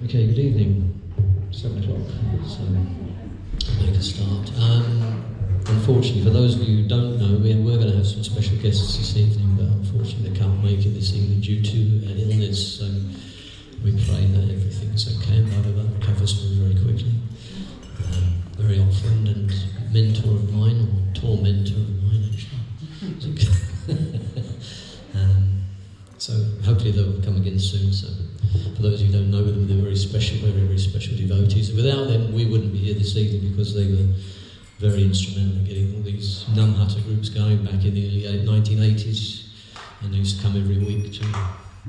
Okay, good evening. 7 o'clock, so I'll make a start. Unfortunately, for those of you who don't know, we're going to have some special guests this evening, but unfortunately they can't make it this evening due to an illness, so we pray that everything's okay and Madhava recovers very quickly. Very old friend and mentor of mine, or tormentor of mine actually. So hopefully they'll come again soon. So for those who don't know them, they're very special, very special devotees. Without them, we wouldn't be here this evening because they were very instrumental in getting all these Namhata groups going back in the early 1980s, and they used to come every week to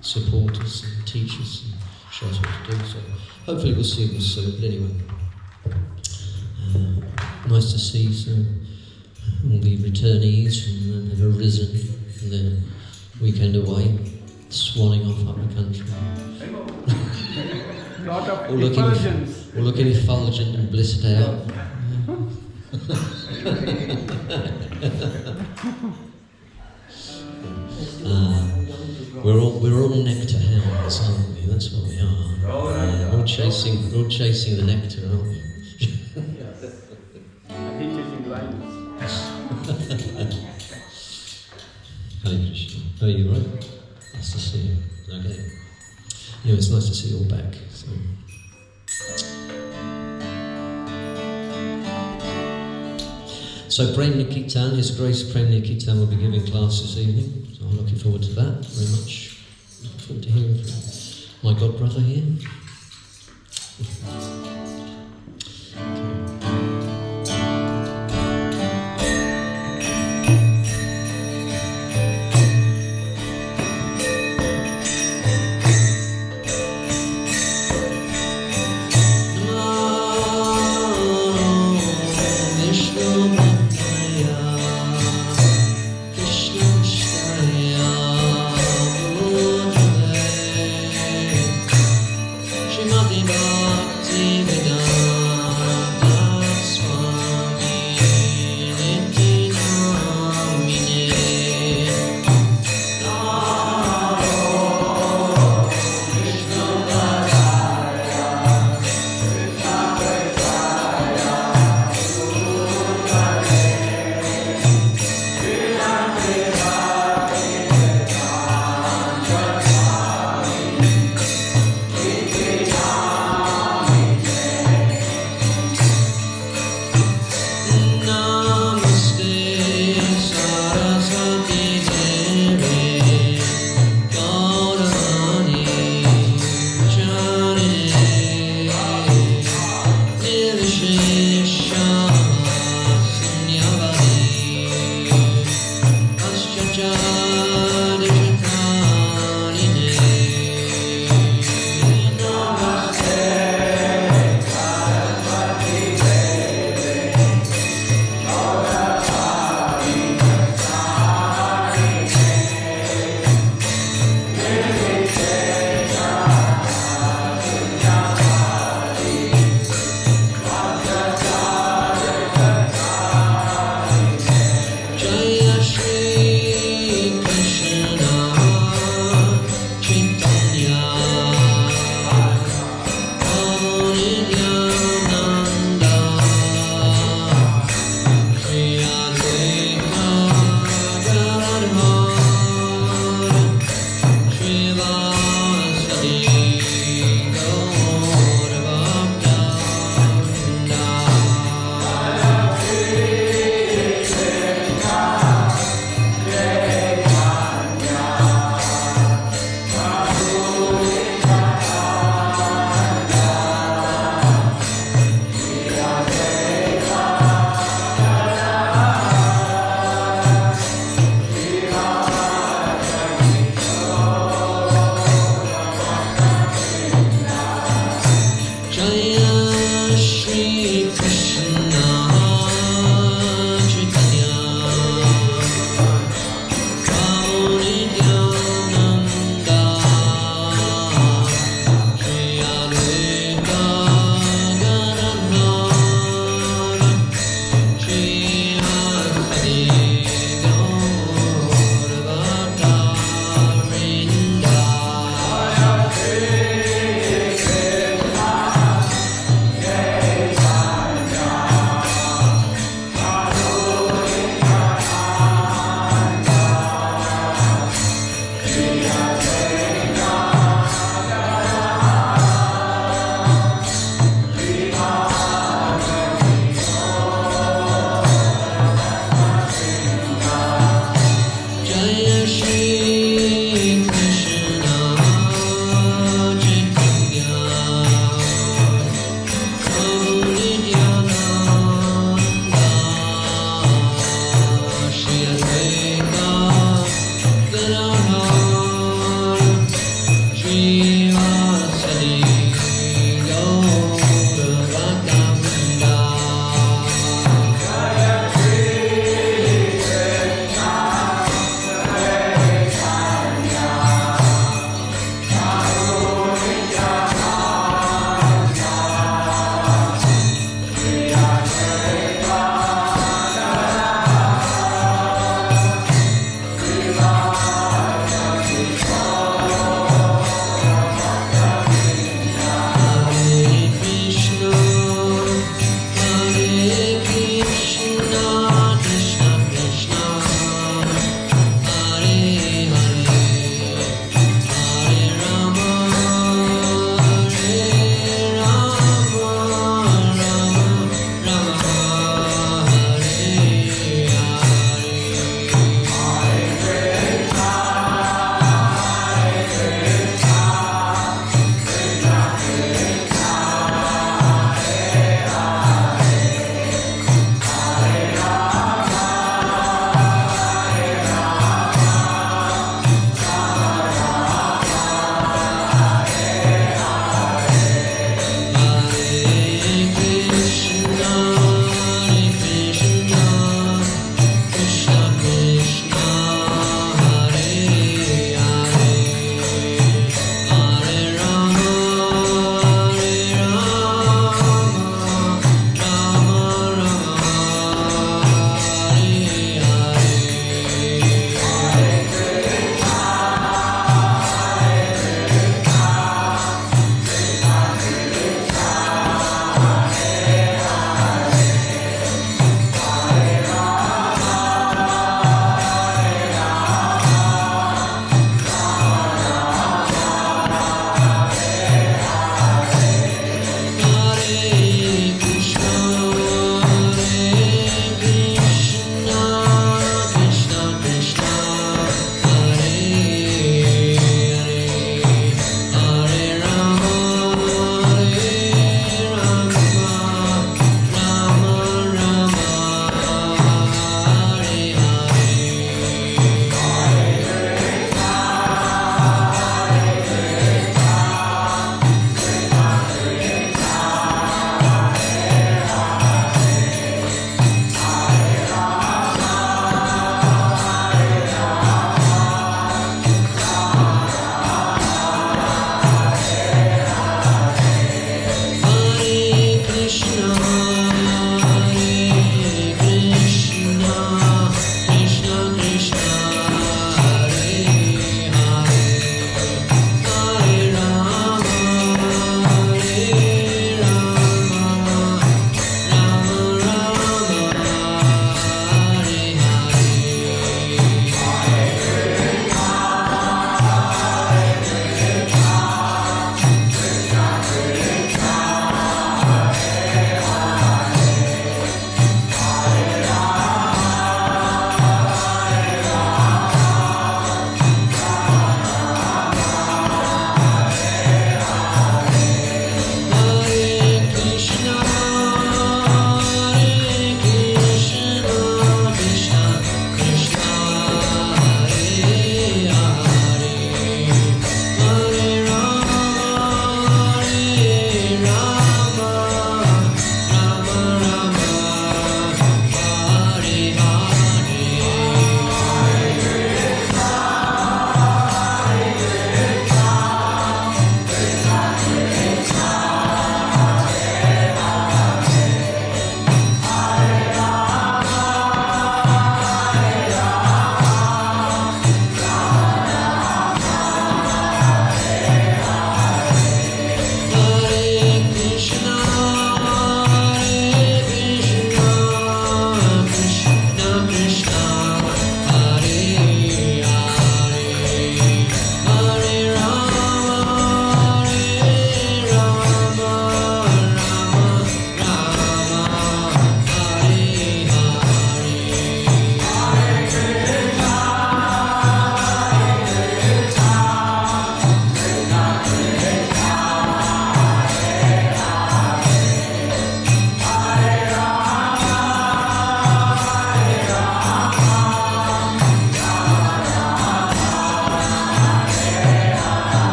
support us and teach us and show us what to do. So hopefully we'll see them soon. But anyway, nice to see all the returnees who have arisen from their weekend away, swanning off up the country. Lot of all looking effulgent and blissed out. We're all nectar hounds, aren't we? That's what we are. We're all chasing the nectar, aren't we? Hare Krishna. How are you, right? Nice to see you. Okay. Anyway, it's nice to see you all back. So Premaniketan, His Grace Premaniketan will be giving class this evening. So I'm looking forward to that very much. Looking forward to hearing from my god brother here. Bhakti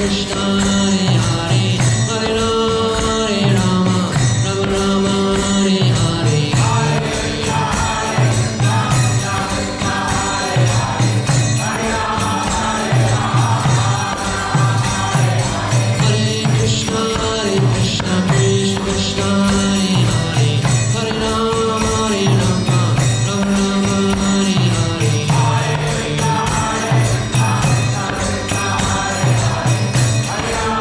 Krishna, Hare Hare, Hare Rama, Rama Rama, Hare Hare. Hare Krishna, Krishna Krishna, Hare Hare, Hare Rama, Rama Rama, Hare Hare. Hare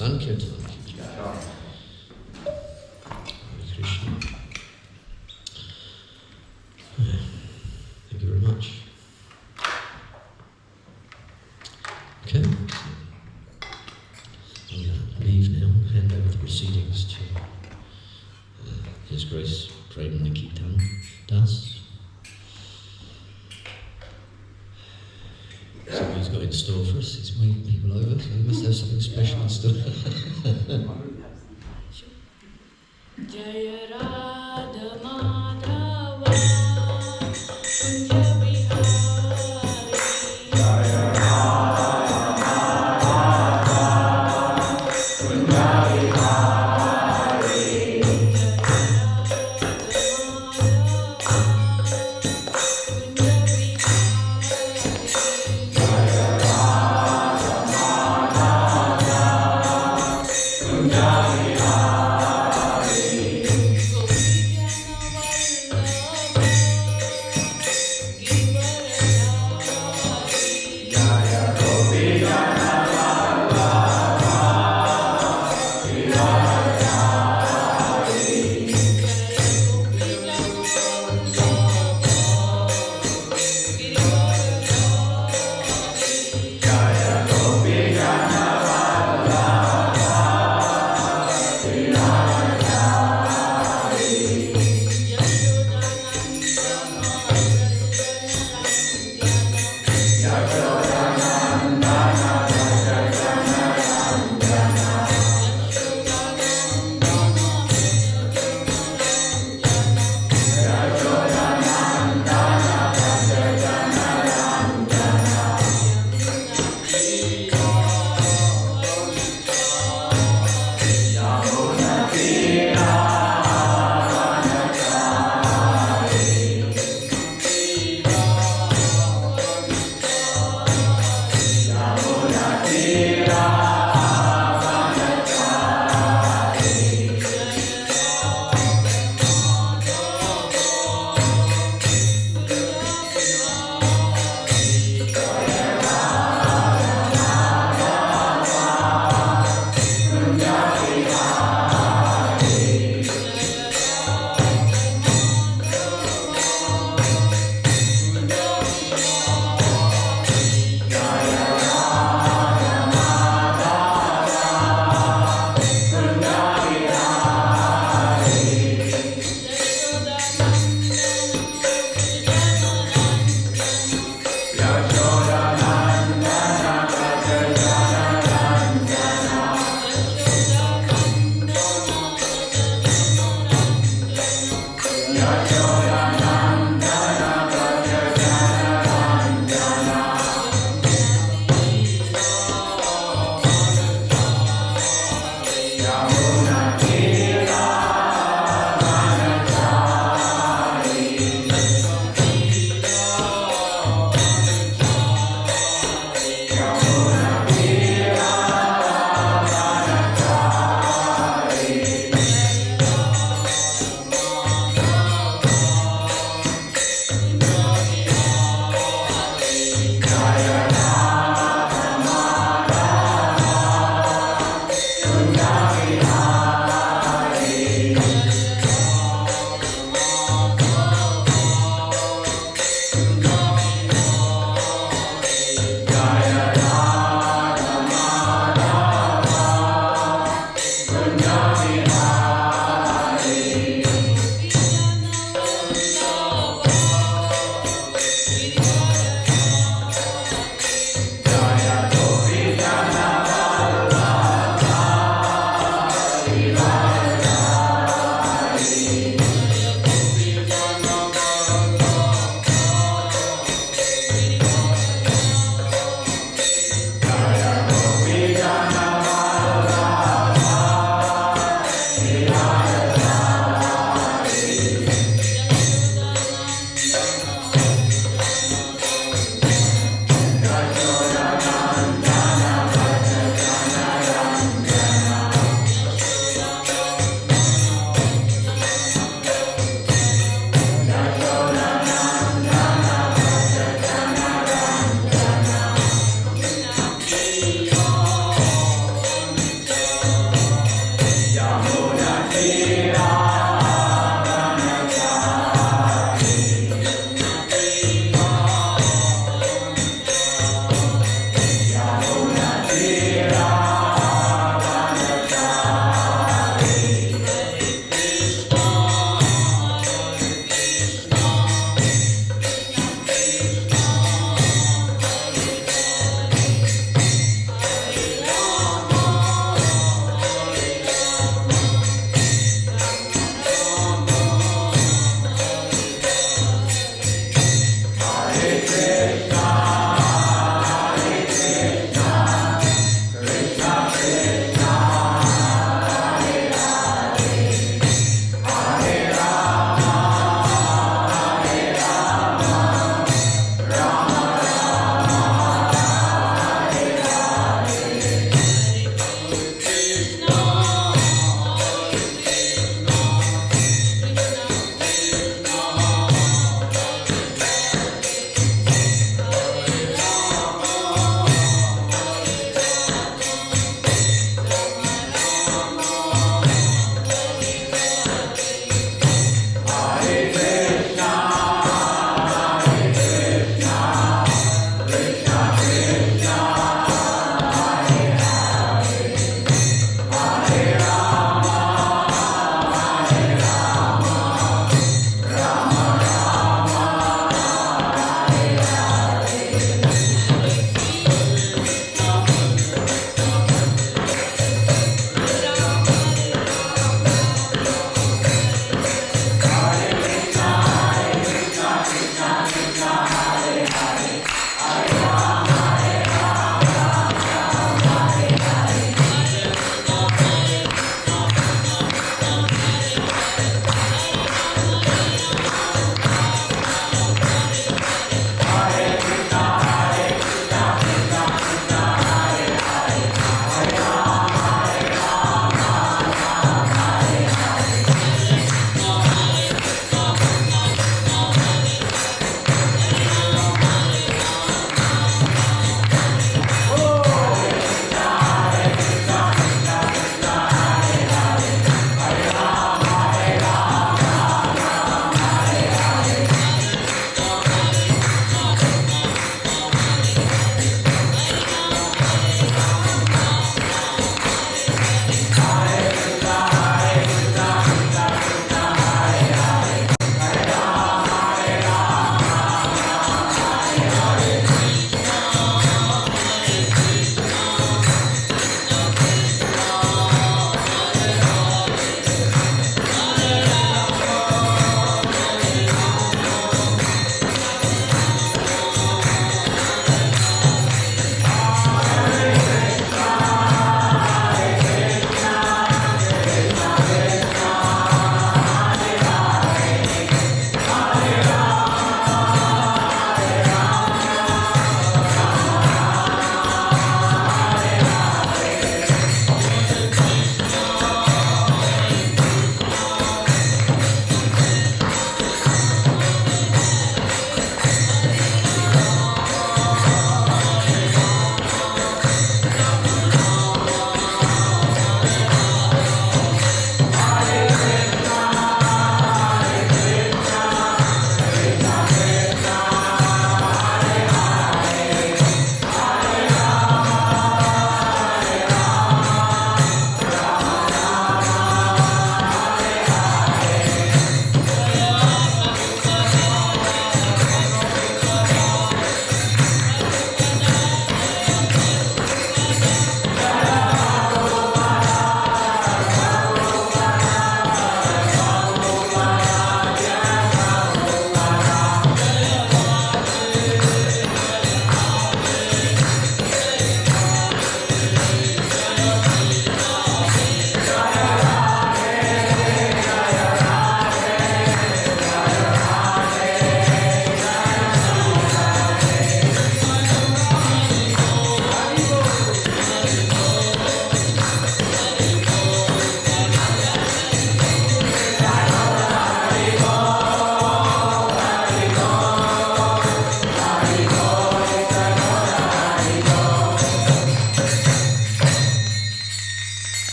Sankirtan. Krishna. Thank you very much. Okay. I'm going to leave now, hand over the proceedings to His Grace Premaniketan Das. So he's got in store for us. He's waving people over, so he must have something special in store. Jaya Radha Madhava Kunja Bihari. Jaya Radha Madhava Kunja Bihari. Jaya Radha Madhava Kunja Bihari.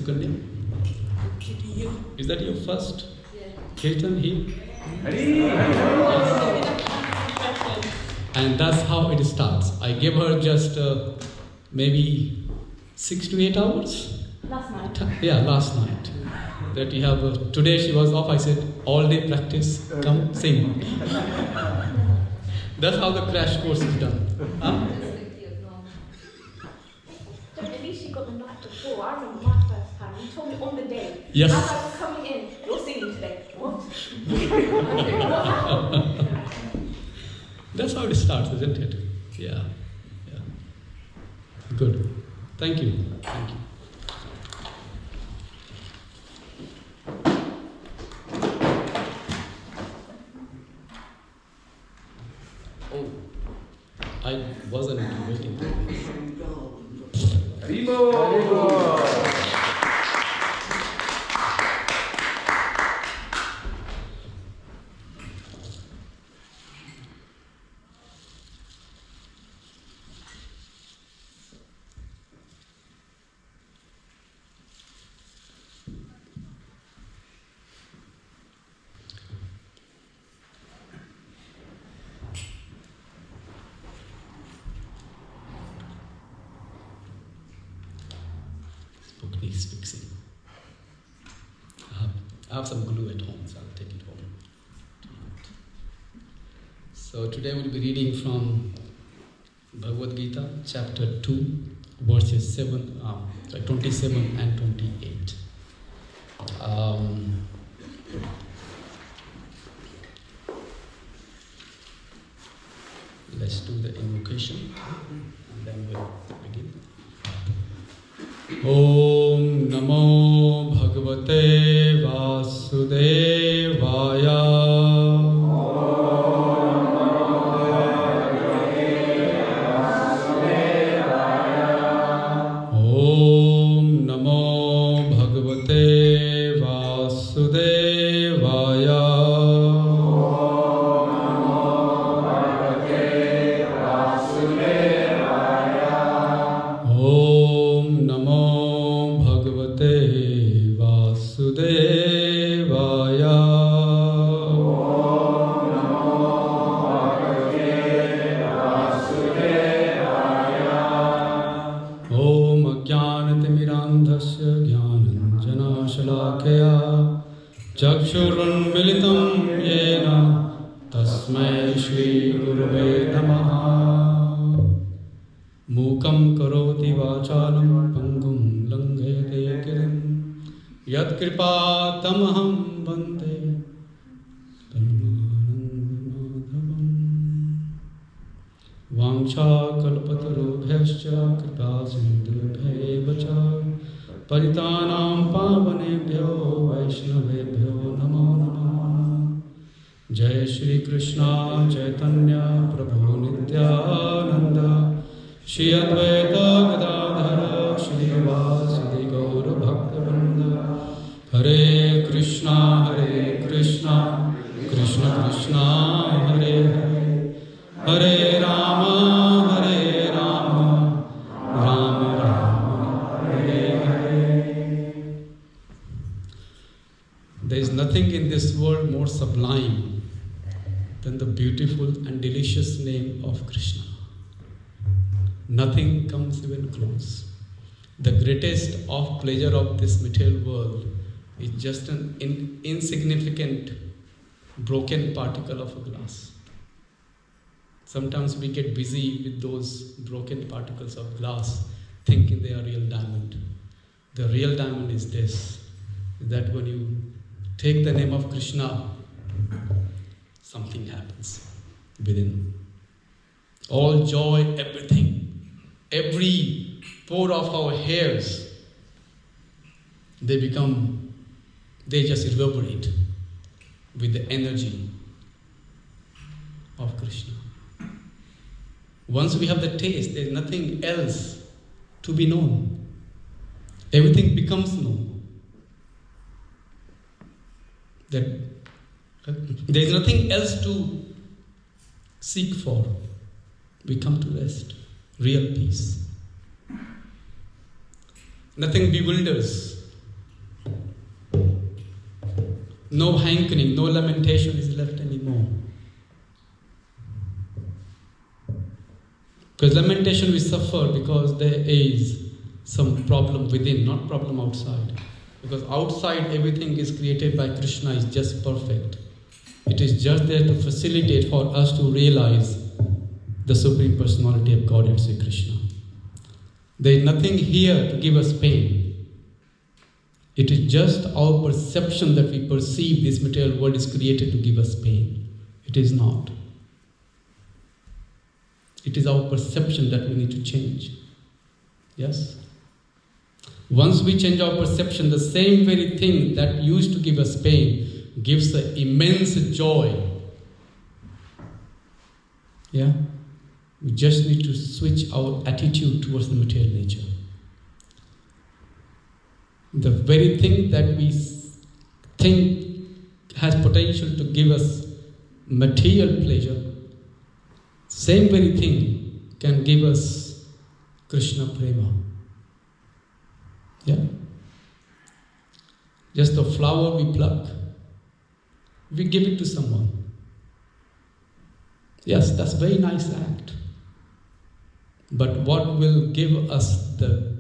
Sukanya? Is that your first Kirtan here? And that's how it starts. I gave her just maybe 6 to 8 hours. Last night. Yeah, last night. That you have. Today she was off. I said, all day practice. Come sing. That's how the crash course is done. Huh? At least she got the night before. I remember my first time. You told me on the day. Yes. As I was coming in, you're singing today. What? That's how it starts, isn't it? Yeah. Good. Thank you. Oh, I wasn't waiting for this. Book needs fixing. I have some glue at home, so I'll take it home. So today we'll be reading from Bhagavad Gita, chapter 2, verses 27 and 28. Let's do the invocation and then we'll begin. Om Namo Bhagavate Vasudevaya. Om Namo Bhagavate Vasudevaya. Om Namo Bhagavate Vasudevaya. Om Ajnanatirmirandhasya Jnananjanashalakaya Chakshurunmilitam Yena Tasmai Shri Gurave Namaha. Mukam karoti vachalam pangum langhayate kirim yat kripa tamaham bande Madhavam. Vamcha kalpatarubhyascha kripa sindhubhyev cha paritanam pavanebhyo vaishnavebhyo namo namaha. Jai Shri Krishna Chaitanya Prabhu Nityananda Shri Advaita Gadadhara Shri Vasudhi Gaura Bhaktivinoda. Hare Krishna Krishna Krishna Hare Hare, Hare Rama Rama Rama Hare Hare. There is nothing in this world more sublime than the beautiful and delicious name of Krishna. Nothing comes even close. The greatest of pleasure of this material world is just an insignificant broken particle of a glass. Sometimes we get busy with those broken particles of glass thinking they are real diamond. The real diamond is this, that when you take the name of Krishna, something happens within. All joy, everything, every pore of our hairs, they just reverberate with the energy of Krishna. Once we have the taste, there is nothing else to be known. Everything becomes known. There is nothing else to seek for. We come to rest, real peace. Nothing bewilders No hankering, no lamentation is left anymore. Because lamentation we suffer because there is some problem within, not problem outside. Because outside everything is created by Krishna is just perfect. It is just there to facilitate for us to realize the Supreme Personality of Godhead, Sri Krishna. There is nothing here to give us pain. It is just our perception that we perceive this material world is created to give us pain. It is not. It is our perception that we need to change. Yes? Once we change our perception, the same very thing that used to give us pain gives an immense joy. Yeah? We just need to switch our attitude towards the material nature. The very thing that we think has potential to give us material pleasure, same very thing can give us Krishna Prema. Yeah? Just the flower we pluck, we give it to someone. Yes, that's a very nice act. But what will give us the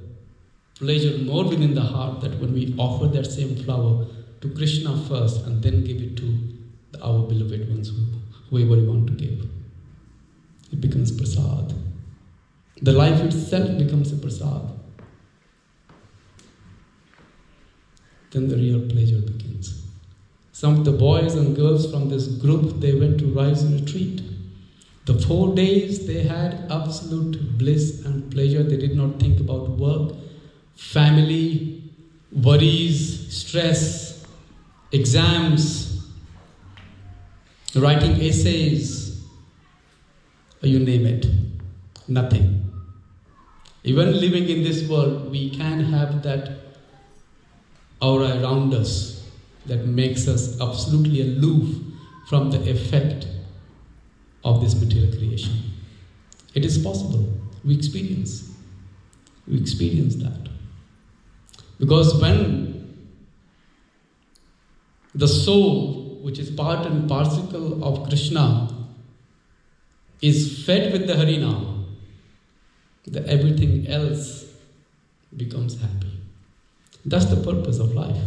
pleasure more within the heart that when we offer that same flower to Krishna first and then give it to our beloved ones, whoever we want to give. It becomes prasad. The life itself becomes a prasad. Then the real pleasure begins. Some of the boys and girls from this group, they went to Rise retreat. The 4 days they had absolute bliss and pleasure. They did not think about work, family, worries, stress, exams, writing essays, you name it. Nothing. Even living in this world, we can have that aura around us that makes us absolutely aloof from the effect of this material creation. It is possible. We experience that. Because when the soul, which is part and parcel of Krishna, is fed with the Harinam, then everything else becomes happy. That's the purpose of life.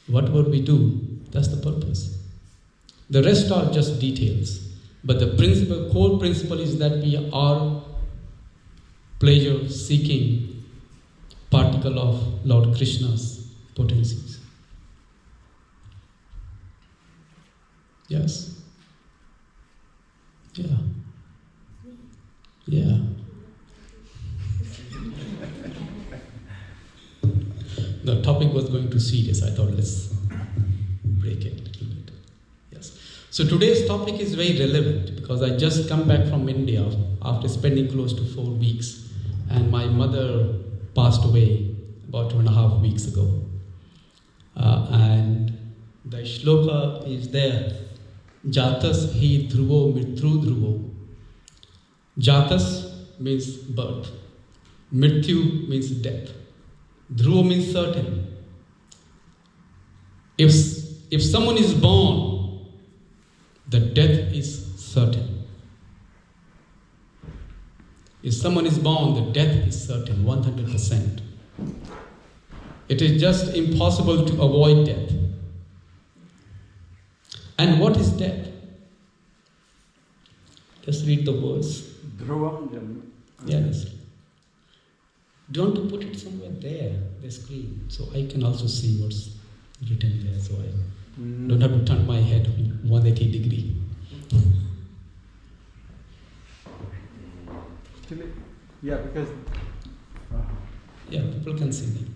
Whatever we do, that's the purpose. The rest are just details. But the principle, core principle is that we are pleasure-seeking particle of Lord Krishna's potencies. Yes? Yeah. Yeah. The topic was going too serious. I thought let's break it a little bit. Yes. So today's topic is very relevant because I just come back from India after spending close to 4 weeks, and my mother passed away about 2.5 weeks ago. And the shloka is there. Jatas hi dhruvo mrityu dhruvo. Jatas means birth. Mrityu means death. Dhruva means certain. If someone is born, the death is certain. If someone is born, the death is certain, 100%. It is just impossible to avoid death. And what is death? Just read the words. Dhruvam Janma. Yes. Do you want to put it somewhere there, the screen, so I can also see what's written there, so I don't have to turn my head 180 degree. Yeah, because... Yeah, people can see me.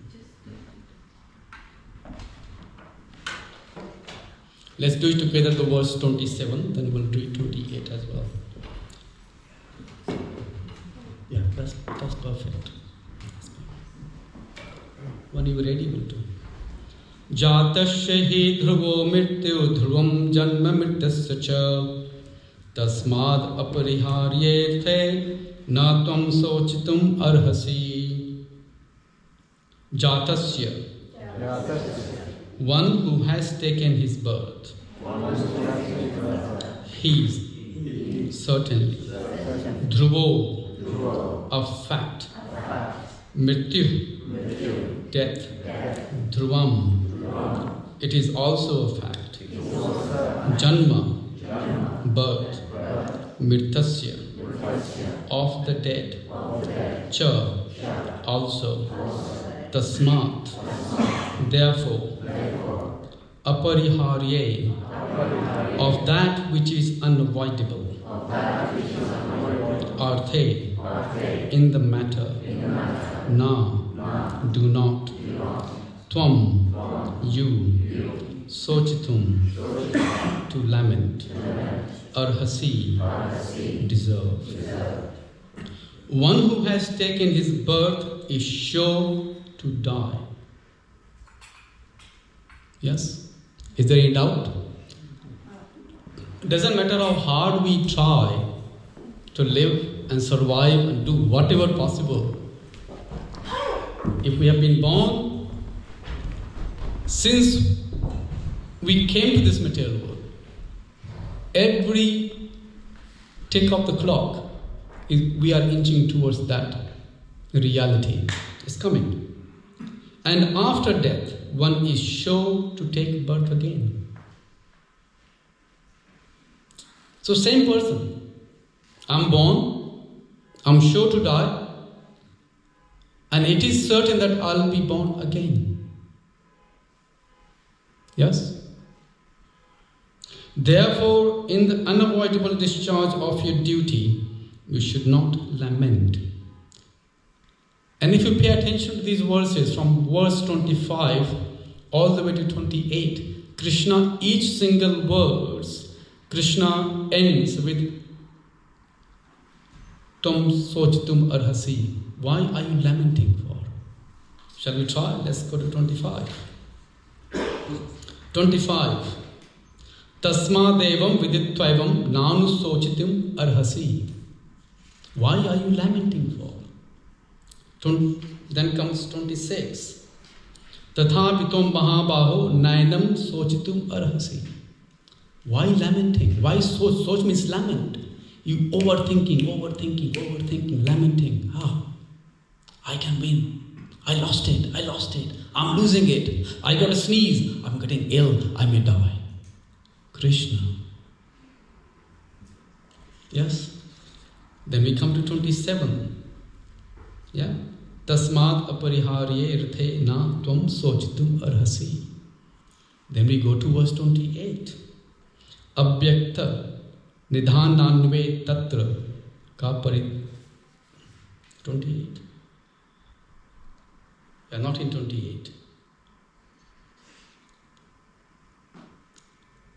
Let's do it together, the verse 27, then we'll do it 28 as well. Yeah, that's perfect. When you are ready, we'll do. Jatasya hi dhruvo mrityu dhruvam janma mritasya cha tasmad apariharyethe na tvam sochitum arhasi. Jatasya. one who has taken his birth, he is certainly dhruvo, of fact, mrityu, death, dhruvam, it is also a fact, janma, birth, mritasya, of the dead, cha, also, tasmat, therefore, apariharye, of that which is unavoidable, arthe, in the matter, na, do not, tvam, you, sochitum, to lament, arhasi, deserve. One who has taken his birth is sure to die. Yes? Is there any doubt? It doesn't matter how hard we try to live and survive and do whatever possible. If we have been born, since we came to this material world, every tick of the clock, we are inching towards that reality. It's coming. And after death, one is sure to take birth again. So same person. I'm born, I'm sure to die, and it is certain that I'll be born again. Yes? Therefore, in the unavoidable discharge of your duty, you should not lament. And if you pay attention to these verses from verse 25 all the way to 28, Krishna, each single verse, Krishna ends with Tum sochitum arhasi. Why are you lamenting for? Shall we try? Let's go to 25. 25. Tasmadevam viditvaivam nanu sochitum arhasi. Why are you lamenting for? Then comes 26. Tathapitom mahabaho nainam sochitum arhasi. Why lamenting? Why soch? Soch means lament. You overthinking, lamenting. I can win. I lost it. I'm losing it. I got a sneeze. I'm getting ill. I may die. Krishna. Yes? Then we come to 27. Yeah? Tasmad apariharye rthe na tvam sochitum arhasi. Then we go to verse 28. Abhyakta nidhananve tatra ka parit. 28. We are not in 28.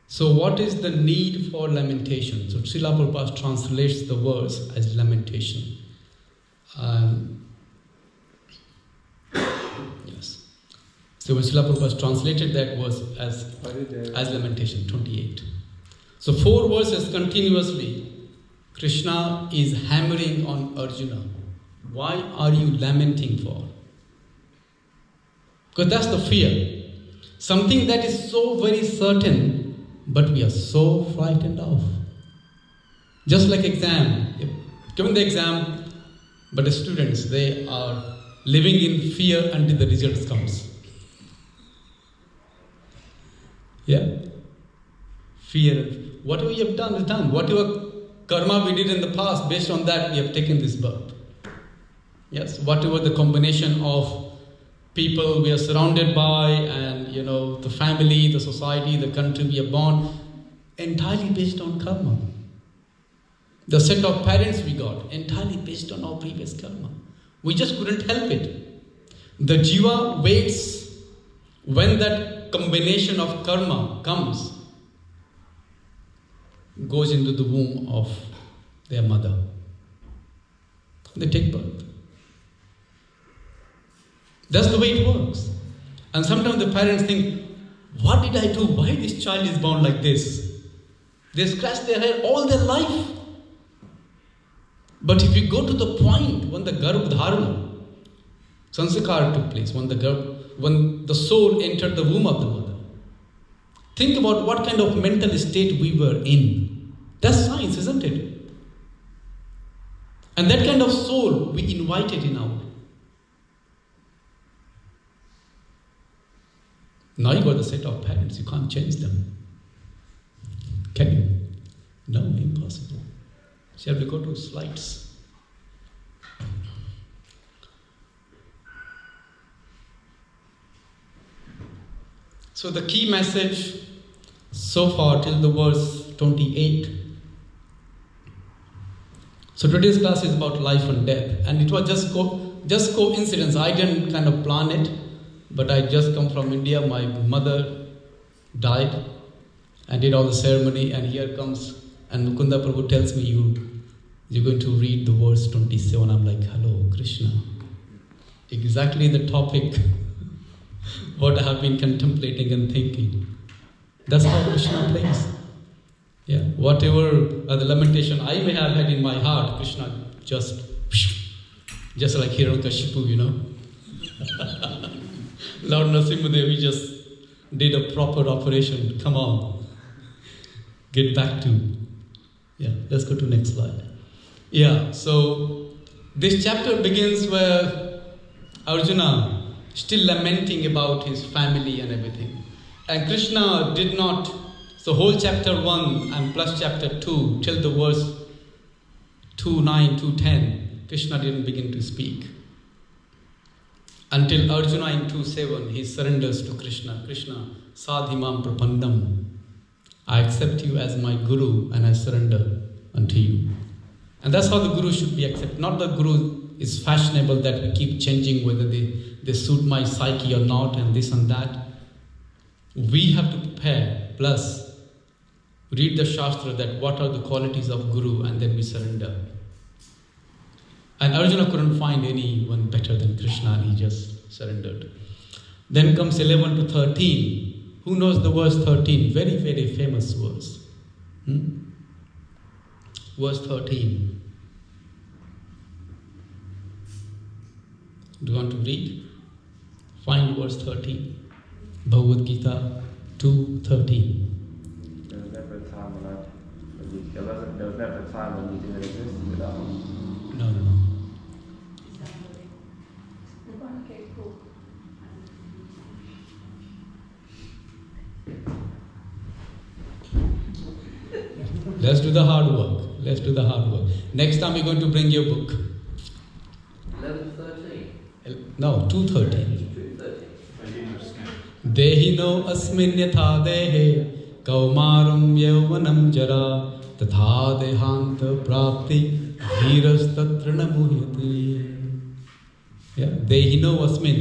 So what is the need for lamentation? So Srila Prabhupada translates the verse as lamentation. Yes. So when Srila Prabhupada translated that verse as lamentation, 28. So 4 verses continuously, Krishna is hammering on Arjuna. Why are you lamenting for? Because that's the fear. Something that is so very certain, but we are so frightened of. Just like exam. Given the exam, but the students, they are living in fear until the results comes. Yeah? Fear. Whatever we have done is done. Whatever karma we did in the past, based on that we have taken this birth. Yes? Whatever the combination of people we are surrounded by, and the family, the society, the country we are born, entirely based on karma. The set of parents we got, entirely based on our previous karma. We just couldn't help it. The jiva waits when that combination of karma comes, goes into the womb of their mother. They take birth. That's the way it works. And sometimes the parents think, what did I do? Why this child is born like this? They scratch their head all their life. But if you go to the point when the Garbhadharana, sanskar took place, when the soul entered the womb of the mother, Think about what kind of mental state we were in. That's science, isn't it? And that kind of soul we invited in out. Now you got the set of parents, you can't change them. Can you? No, impossible. Shall we go to slides? So the key message so far till the verse 28. So today's class is about life and death, and it was just coincidence. I didn't kind of plan it, but I just come from India. My mother died and did all the ceremony, and here comes, and Mukunda Prabhu tells me, you're going to read the verse 27. I'm like, hello, Krishna. Exactly the topic what I have been contemplating and thinking. That's how Krishna plays. Yeah, whatever the lamentation I may have had in my heart, Krishna just like Hiranyakashipu, you know. Lord Narasimhadev just did a proper operation. Come on, get back to. Yeah, let's go to next slide. Yeah, so this chapter begins where Arjuna still lamenting about his family and everything. And Krishna did not, so whole chapter 1 and plus chapter 2 till the verse 2:9, 2:10, Krishna didn't begin to speak. Until Arjuna in 2:7, he surrenders to Krishna. Krishna, sadhimam prapannam. I accept you as my guru and I surrender unto you. And that's how the guru should be accepted. Not the guru is fashionable that we keep changing whether they suit my psyche or not and this and that. We have to prepare, plus read the Shastra that what are the qualities of Guru, and then we surrender. And Arjuna couldn't find anyone better than Krishna, and he just surrendered. Then comes 11 to 13. Who knows the verse 13? Very, very famous verse. Verse 13. Do you want to read? Find verse 13. Bhagavad Gita 2:13. There was never a time when you didn't exist without him. No. Let's do the hard work. Next time we're going to bring your book. 11:13. No, 2:13. Dehino asmin yatha dehe kaumaram yauvanam jara tatha dehanta prapti dhiras tatra na muhyate. Yeah, dehino asmin.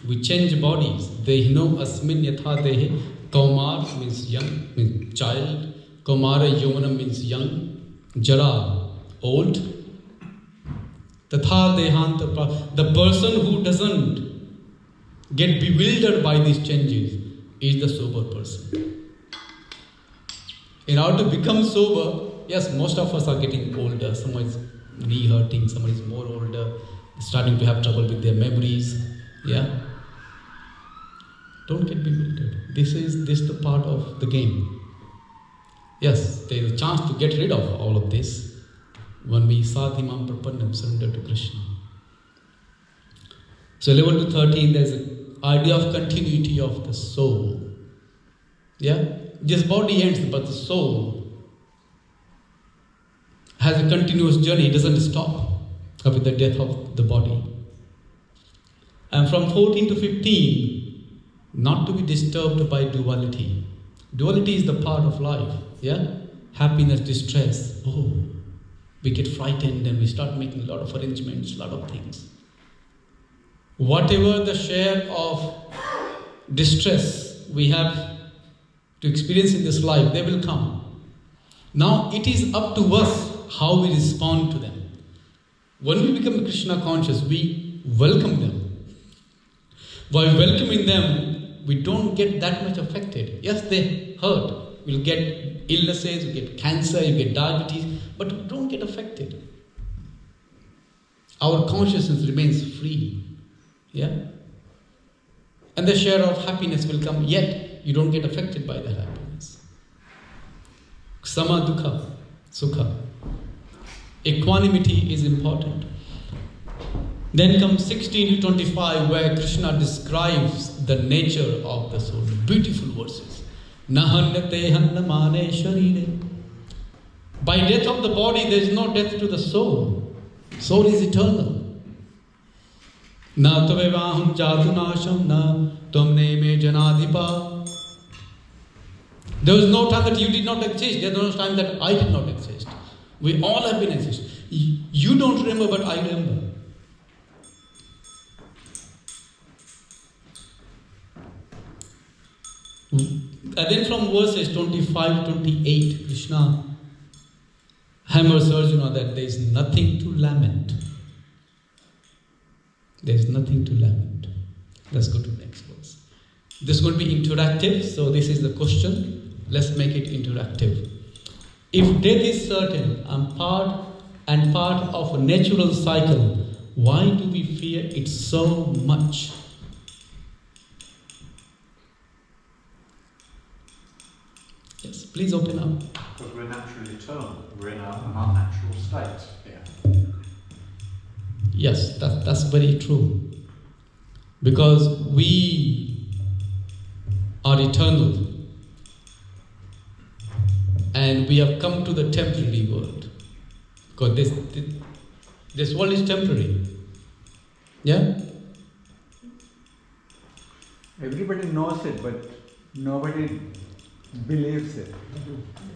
We change bodies. Dehino asmin yatha dehe. Kaumar means young, means child. Kaumara yauvanam means young. Jara, old. Tatha dehanta prapti. The person who doesn't get bewildered by these changes is the sober person. In order to become sober, yes, most of us are getting older. Someone is knee hurting, someone is more older, starting to have trouble with their memories. Yeah. Don't get bewildered. This is the part of the game. Yes, there is a chance to get rid of all of this when we sadhimam prapannam, surrender to Krishna. So 11 to 13, there's an idea of continuity of the soul. Yeah? This body ends, but the soul has a continuous journey. It doesn't stop with the death of the body. And from 14 to 15, not to be disturbed by duality. Duality is the part of life. Yeah? Happiness, distress. Oh, we get frightened and we start making a lot of arrangements, a lot of things. Whatever the share of distress we have to experience in this life, they will come. Now it is up to us how we respond to them. When we become Krishna conscious, we welcome them. By welcoming them, we don't get that much affected. Yes, they hurt. We'll get illnesses, you get cancer, you get diabetes, but we don't get affected. Our consciousness remains free. Yeah? And the share of happiness will come, yet you don't get affected by that happiness. Sama dukkha, sukha. Equanimity is important. Then comes 16 to 25, where Krishna describes the nature of the soul. Beautiful verses. Nahanyate hannamane sharire. By death of the body, there is no death to the soul. Soul is eternal. Na tavevaham jatunasham na tumne me janadhipa. There was no time that you did not exist. There was no time that I did not exist. We all have been exist. You don't remember, but I remember. And then from verses 25 to 28, Krishna hammers Arjuna that there is nothing to lament. There is nothing to lament. Let's go to the next verse. This is going to be interactive, so this is the question. Let's make it interactive. If death is certain and part of a natural cycle, why do we fear it so much? Yes, please open up. Because we're naturally eternal. We're in an unnatural state here. Yes, that's very true. Because we are eternal. And we have come to the temporary world. Because this world is temporary. Yeah? Everybody knows it, but nobody believes it.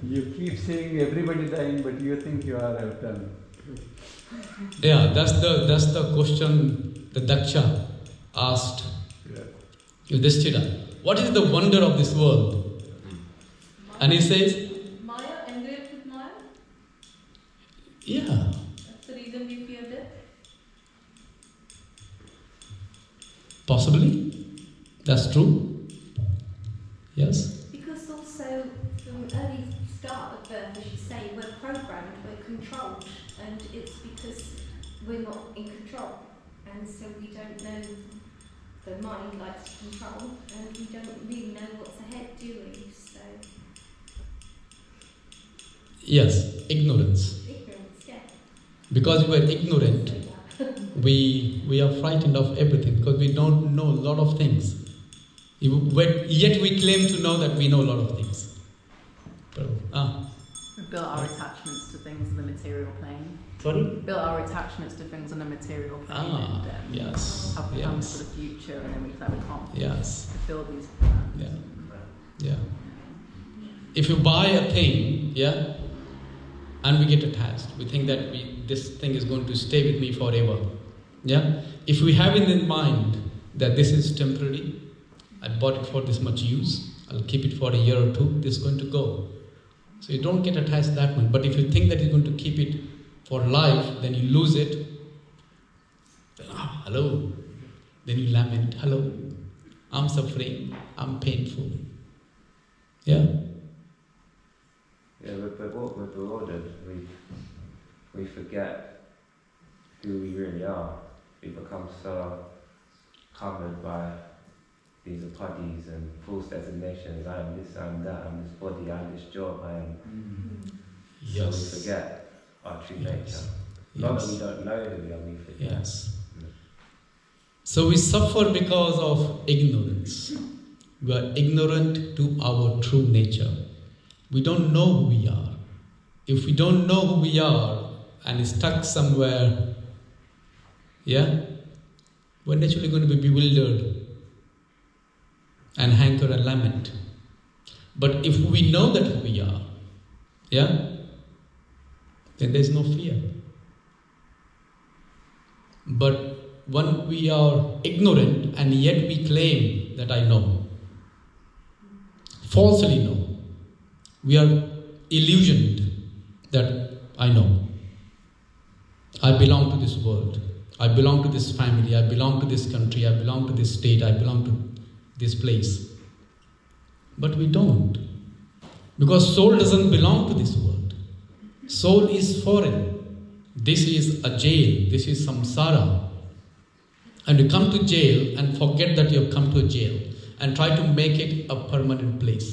You keep saying everybody dying, but you think you are eternal. Yeah, that's the question that Daksha asked Yudhishthira. What is the wonder of this world? And he says, Maya, enveloped with Maya? yeah. That's the reason we fear death? Possibly. That's true. Yes. Because also, from early start of birth, as you say, we're programmed, we're controlled, and it's because we're not in control, and so we don't know. The mind likes to control, and we don't really know what's ahead, do we? So Yes, ignorance. ignorance, yeah. Because we are ignorant, we are frightened of everything because we don't know a lot of things. Yet we claim to know that we know a lot of things. We built our attachments to things in the material plane. Sorry? Built our attachments to things on a material plane and yes. have plans for the future, and then we can't fulfill these plans. Yeah. If you buy a thing, and we get attached, we think that this thing is going to stay with me forever. Yeah. If we have it in mind that this is temporary, I bought it for this much use, I'll keep it for a year or two, this is going to go. So you don't get attached that much. But if you think that you're going to keep it for life, then you lose it. Then, hello. Then you lament, hello. I'm suffering, I'm painful. Yeah? Yeah, but what we're bewildered, we forget who we really are. We become so covered by these bodies and false designations. I am this, I am that, I am this body, I am this job, I am. So we forget our true nature. Not that we don't know who we are, we forget. Yes. So we suffer because of ignorance. We are ignorant to our true nature. We don't know who we are. If we don't know who we are and stuck somewhere, we're naturally going to be bewildered and hanker and lament. But if we know that who we are, then there's no fear. But when we are ignorant and yet we claim that I know, falsely know, we are illusioned that I know. I belong to this world. I belong to this family. I belong to this country. I belong to this state. I belong to this place. But we don't. Because soul doesn't belong to this world. Soul is foreign. This is a jail. This is samsara. And you come to jail and forget that you have come to a jail. and try to make it a permanent place.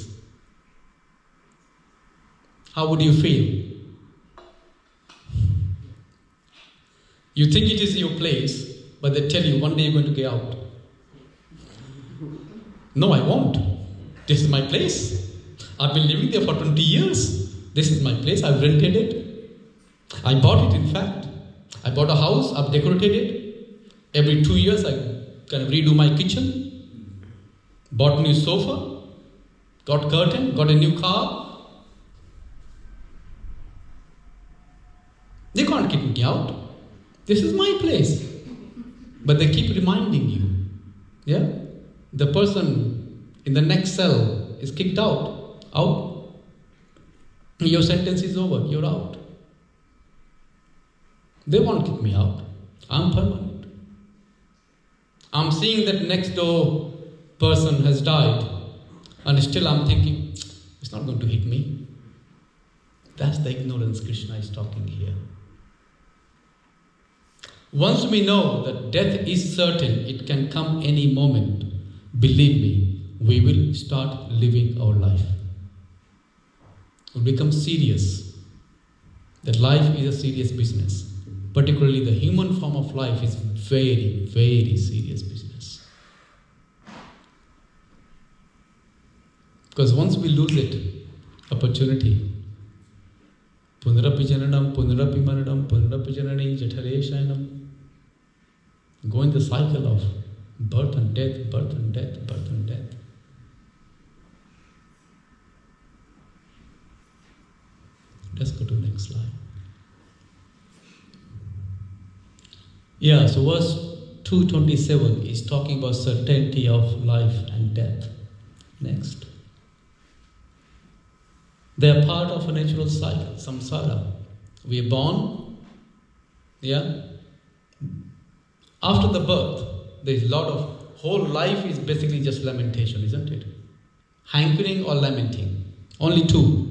How would you feel? You think it is your place, but they tell you one day you're going to get out. No, I won't. This is my place. I've been living there for 20 years. This is my place. I've rented it. I bought it, in fact. I bought a house. I've decorated it. Every 2 years, I kind of redo my kitchen. Bought a new sofa. Got curtain. Got a new car. They can't kick me out. This is my place. But they keep reminding you. Yeah? The person in the next cell is kicked out. Out. Your sentence is over. You're out. They won't kick me out. I'm permanent. I'm seeing that next door person has died, and still I'm thinking, it's not going to hit me. That's the ignorance Krishna is talking here. Once we know that death is certain, it can come any moment, believe me, we will start living our life. We'll become serious. That life is a serious business. Particularly the human form of life is very, very serious business. Because once we lose it, opportunity, punarapi jananam, punarapi maranam, punarapi janani, jathare shayanam, go in the cycle of birth and death, birth and death, birth and death. Let's go to the next slide. Yeah, so verse 227 is talking about certainty of life and death. Next. They are part of a natural cycle, samsara. We are born, yeah. After the birth, there is a lot of, whole life is basically just lamentation, isn't it? Hankering or lamenting. Only two.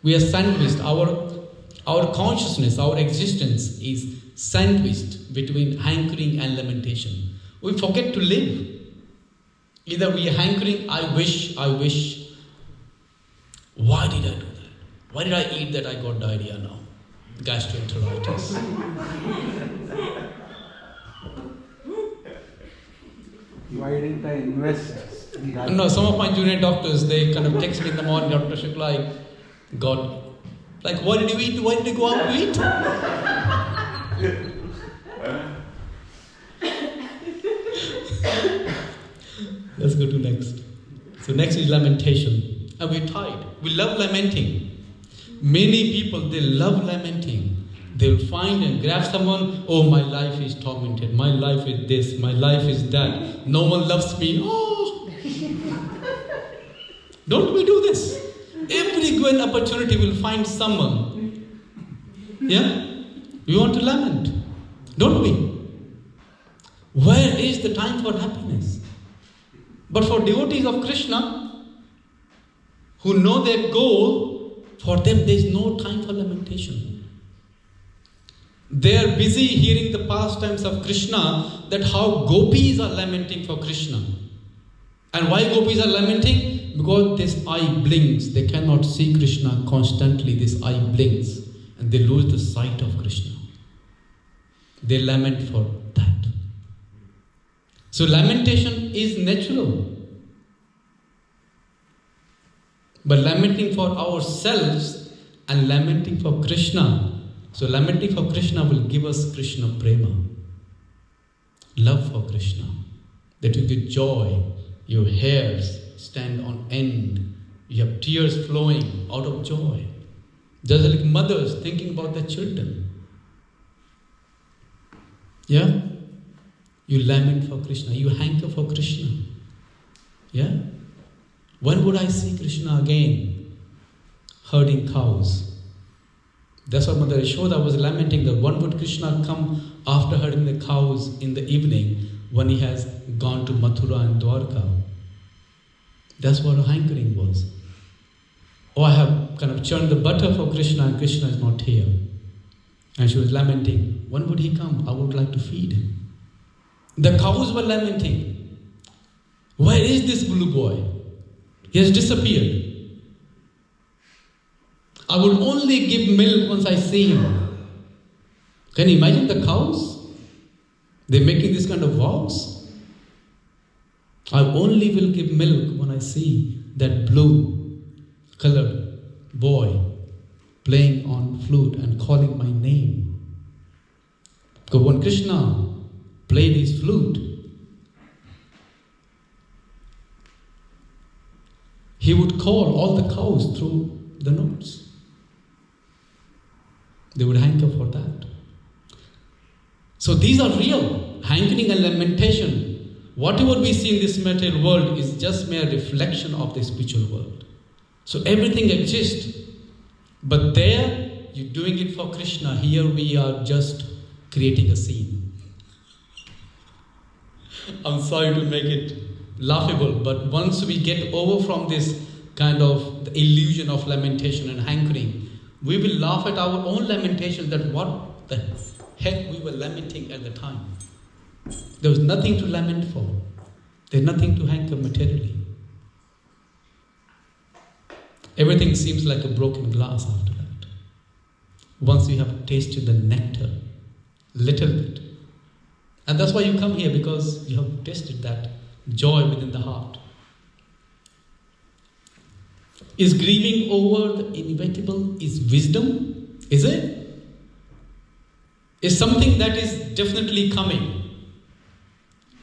We are sandwiched, our consciousness, our existence is sandwiched between hankering and lamentation. We forget to live. Either we are hankering, I wish. Why did I do that? Why did I eat that? I got diarrhea now. Gastroenteritis. Why didn't I invest in that? No, some of my junior doctors, they kind of text me in the morning, Dr. Shukla, God, like, what did you eat? Why did you go out to eat? Let's go to next. So next is lamentation. And we're tired. We love lamenting. Many people, they love lamenting. They'll find and grab someone, oh, my life is tormented. My life is this. My life is that. No one loves me. Oh! Don't we do this? Every given opportunity will find someone. Yeah? We want to lament. Don't we? Where is the time for happiness? But for devotees of Krishna, who know their goal, for them there is no time for lamentation. They are busy hearing the pastimes of Krishna, that how gopis are lamenting for Krishna. And why gopis are lamenting? Because this eye blinks. They cannot see Krishna constantly. This eye blinks. And they lose the sight of Krishna. They lament for that. So lamentation is natural. But lamenting for ourselves and lamenting for Krishna. So lamenting for Krishna will give us Krishna prema. Love for Krishna. That will give joy. Your hairs stand on end. You have tears flowing out of joy. Just like mothers thinking about their children. Yeah? You lament for Krishna. You hanker for Krishna. Yeah? When would I see Krishna again? Herding cows. That's what Mother Yashoda was lamenting, that when would Krishna come after herding the cows in the evening when he has gone to Mathura and Dwarka. That's what her hankering was. Oh, I have kind of churned the butter for Krishna and Krishna is not here. And she was lamenting, when would he come? I would like to feed him. The cows were lamenting. Where is this blue boy? He has disappeared. I will only give milk once I see him. Can you imagine the cows? They're making this kind of vows. I only will give milk when I see that blue colored boy playing on flute and calling my name. Because when Krishna played his flute, he would call all the cows through the notes. They would hanker for that. So these are real. Hankering and lamentation. Whatever we see in this material world is just mere reflection of the spiritual world. So everything exists. But there, you're doing it for Krishna. Here we are just creating a scene. I'm sorry to make it laughable, but once we get over from this kind of the illusion of lamentation and hankering, we will laugh at our own lamentation that what the heck we were lamenting at the time. There was nothing to lament for. There's nothing to hanker materially. Everything seems like a broken glass after that. Once you have tasted the nectar, little bit. And that's why you come here, because you have tasted that joy within the heart. Is grieving over the inevitable is wisdom? Is it? Is something that is definitely coming.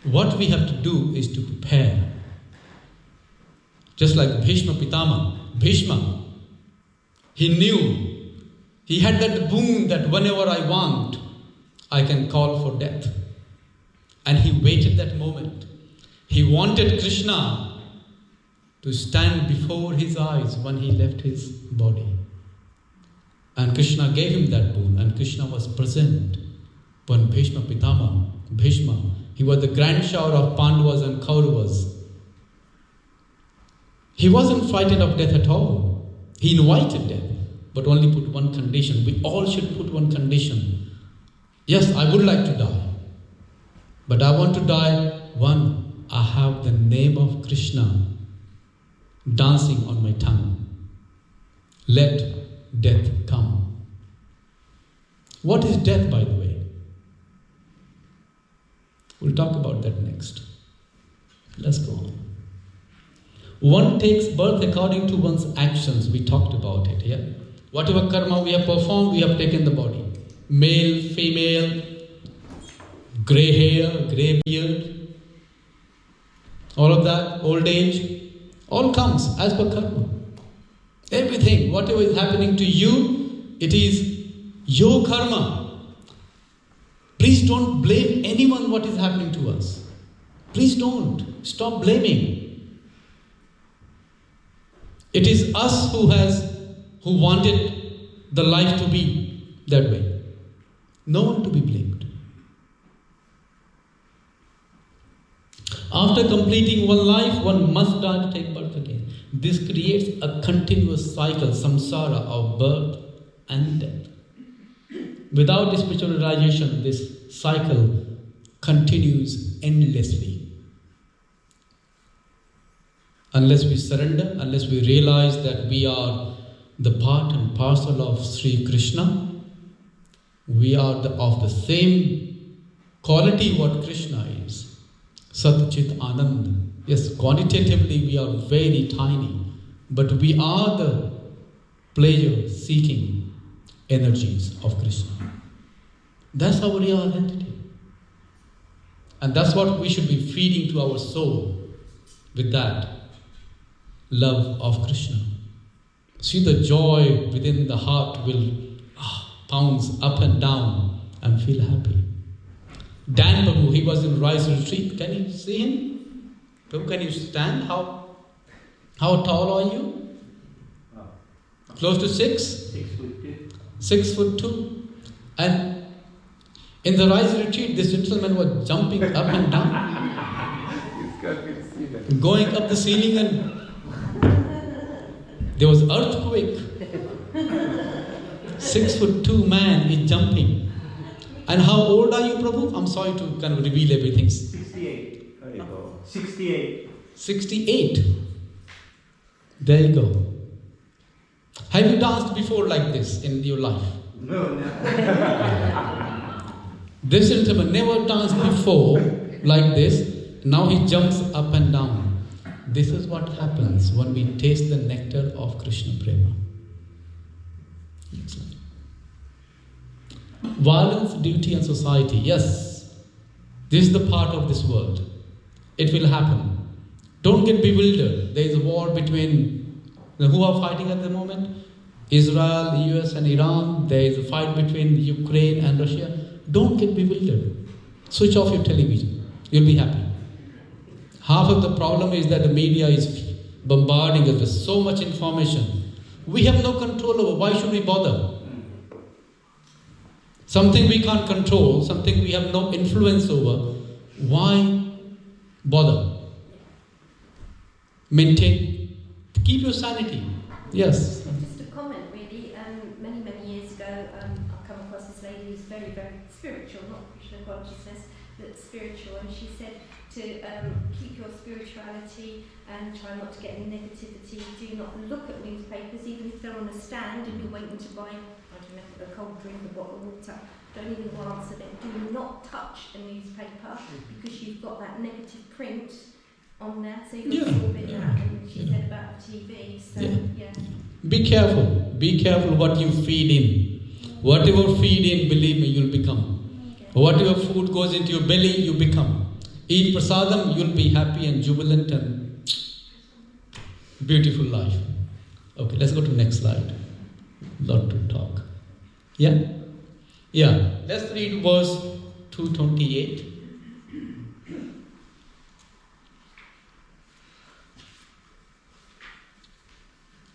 What we have to do is to prepare. Just like Bhishma Pitama. Bhishma, he knew, he had that boon that whenever I want, I can call for death. And he waited that moment. He wanted Krishna to stand before his eyes when he left his body. And Krishna gave him that boon, and Krishna was present when Bhishma Pitama, Bhishma, he was the grandchild of Pandavas and Kauravas. He wasn't frightened of death at all. He invited death, but only put one condition. We all should put one condition. Yes, I would like to die, but I want to die when I have the name of Krishna dancing on my tongue. Let death come. What is death, by the way? We'll talk about that next. Let's go on. One takes birth according to one's actions. We talked about it, yeah? Whatever karma we have performed, we have taken the body. Male, female, grey hair, grey beard, all of that, old age, all comes as per karma. Everything, whatever is happening to you, it is your karma. Please don't blame anyone what is happening to us. Please don't. Stop blaming. It is us who wanted the life to be that way. No one to be blamed. After completing one life, one must die to take birth again. This creates a continuous cycle, samsara, of birth and death. Without this spiritual realization, this cycle continues endlessly. Unless we surrender, unless we realize that we are the part and parcel of Sri Krishna, we are of the same quality what Krishna is. Sat Chit Anand. Yes, quantitatively we are very tiny, but we are the pleasure-seeking energies of Krishna. That's our real identity. And that's what we should be feeding to our soul with that love of Krishna. See, the joy within the heart will bounce up and down and feel happy. Dan Babu, he was in Rise Retreat. Can you see him? Babu, can you stand? How tall are you? Close to 6? 6'2". 6'2". And in the Rise Retreat, this gentleman was jumping up and down, going up the ceiling, and there was earthquake. 6'2" man is jumping. And how old are you, Prabhu? I'm sorry to kind of reveal everything. 68. 68. 68. There you go. Have you danced before like this in your life? No, never. This gentleman never danced before like this. Now he jumps up and down. This is what happens when we taste the nectar of Krishna Prema. Violence, duty and society. Yes, this is the part of this world. It will happen. Don't get bewildered. There is a war between who are fighting at the moment? Israel, US and Iran. There is a fight between Ukraine and Russia. Don't get bewildered. Switch off your television. You'll be happy. Half of the problem is that the media is bombarding us with so much information. We have no control over. Why should we bother? Something we can't control, something we have no influence over. Why bother? Maintain. Keep your sanity. Yes. Just a comment, really. Many years ago, I come across this lady who's very, very spiritual, not Krishna consciousness, but spiritual, and she said to keep your spirituality and try not to get any negativity. Do not look at newspapers, even if they're on a stand and you're waiting to buy, I don't know, a cold drink, a bottle of water. Don't even glance at it. Do not touch a newspaper because you've got that negative print on there, so you absorb it. And she said about the TV. So yeah. Be careful. Be careful what you feed in. Whatever feed in, believe me, you'll become. Whatever food goes into your belly, you become. Eat prasadam, you'll be happy and jubilant and beautiful life. Okay, let's go to the next slide. Lot to talk. Yeah? Yeah. Let's read verse 228.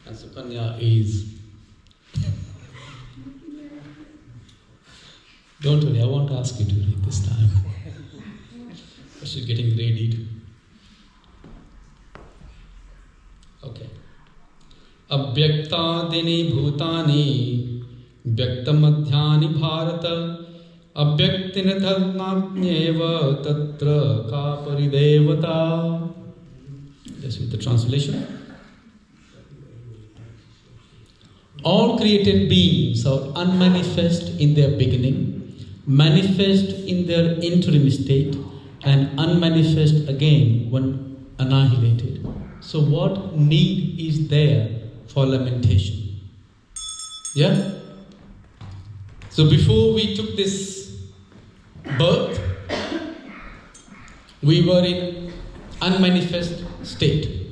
And Sukanya is... Don't worry, I won't ask you to read this time. She's getting readied. Okay. Abhyaktadini bhutani vyaktamadhyani bharata abhyaktina dharmanyeva tatra ka paridevata. Let's read the translation. All created beings are unmanifest in their beginning, manifest in their interim state, and unmanifest again when annihilated. So what need is there for lamentation? Yeah? So before we took this birth, we were in unmanifest state.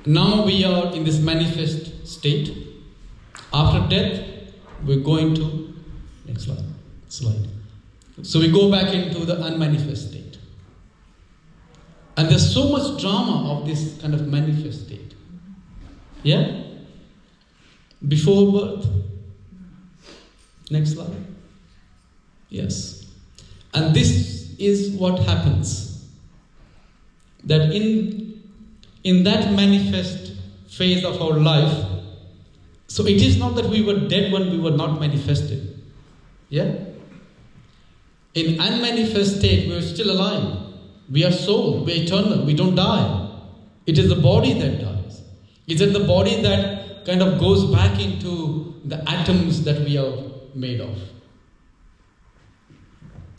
Now we are in this manifest state. After death, we're going to, next slide. So we go back into the unmanifest state. And there's so much drama of this kind of manifest state. Yeah? Before birth. Next slide. Yes. And this is what happens. That in that manifest phase of our life, so it is not that we were dead when we were not manifested. Yeah? In unmanifest state, we are still alive. We are soul, we are eternal, we don't die. It is the body that dies. It is the body that kind of goes back into the atoms that we are made of.